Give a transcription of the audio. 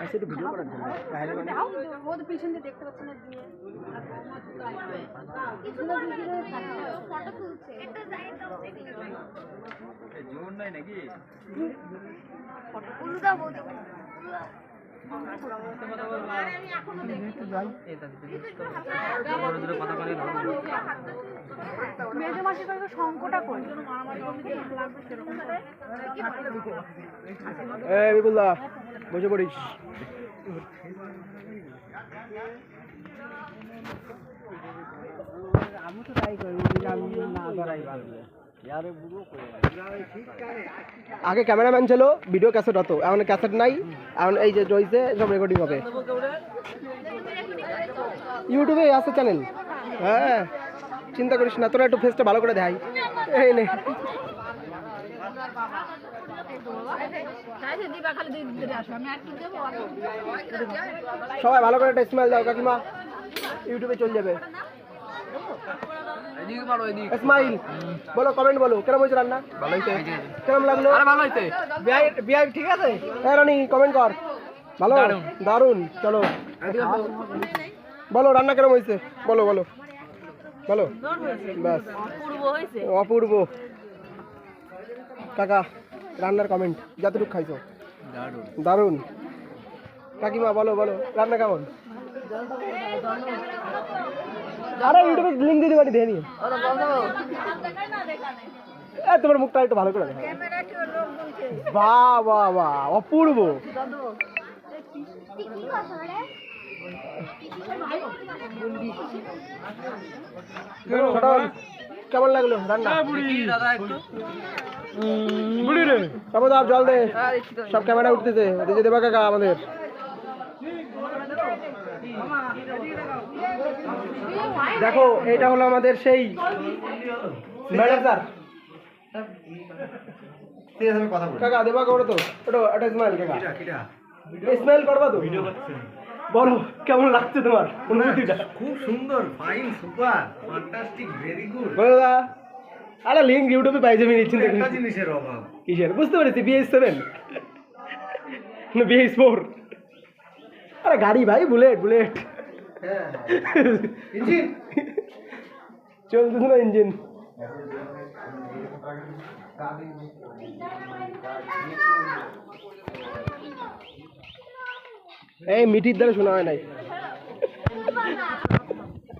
ऐसे तो वीडियो करा चल पहले वाले वो तो पीछे से देखते बच्चे ने दिए इतना वीडियो फोटो তুলছে এটা সাইড অফ এই জোন নাই নাকি ফটো উলুদা বলি আমি এখনো দেখি যাই এটা বড়দের কথা বলে না মেজে মাসি কই সংকটা কই মারামারি করতে লাগবে সেরকম এই বিপুলদা বসে পড়িস আমি তো তাই করি আমি না ধরাই ভালো यार बुড়ো কই আগে ক্যামেরাম্যান ছিল ভিডিও ক্যাসেট হতো এখন ক্যাসেট নাই এখন এই যে রইছে সব রেকর্ডিং হবে ইউটিউবে আছে চ্যানেল হ্যাঁ চিন্তা করিস না তোরা একটু ফেসটা ভালো করে দেখাই এই নে সবাই ভালো করে একটা স্মাইল দাও কাকিমা ইউটিউবে চলে যাবে স্মাইল বলো কমেন্ট বলো কেমন হয়েছে রান্না ভালো হয়েছে কেমন লাগলো আরে ভালো হয়েছে বিআই ঠিক আছে হ্যাঁ রানী কমেন্ট কর ভালো দারুন চলো বলো রান্না কেমন হয়েছে বলো বলো বলো বাস অপূর্ব কাকা রান্নার কমেন্ট যতটুকু খাইছো দারুন কাকিমা বলো বলো রান্না কেমন আরে ইউটিউবে লিংক দিয়ে দিবানি দেনি তোমার মুখটা একটু ভালো করে দেখো বাহ বাহ বাহ অপূর্ব কেমন লাগলো রান্না বুড়ি রে জল দে সব ক্যামেরা উঠতেছে দেবা কাকা আমাদের দেখো এটা হলো আমাদের সেই ম্যানেজার ঠিক আছে আমি কথা বলি কাকা দেবা করো তো ওটা একটা স্মাইল কাকা কিটা স্মাইল করবা তো ভিডিও করতে বলো কেমন লাগছে তোমার অনুভূতিটা খুব সুন্দর fine super fantastic very good বলো আরে লিংক ইউটিউবে পাই যাবেন এই চিন্তা একটা জিনিসের অভাব কিসের বুঝতে পেরেছি BS7 না BS4 আরে গাড়ি ভাই বুলেট বুলেট হ্যাঁ ইঞ্জিন চলতেছে না ইঞ্জিন এই মিঠির দ্বারা শোনা হয় নাই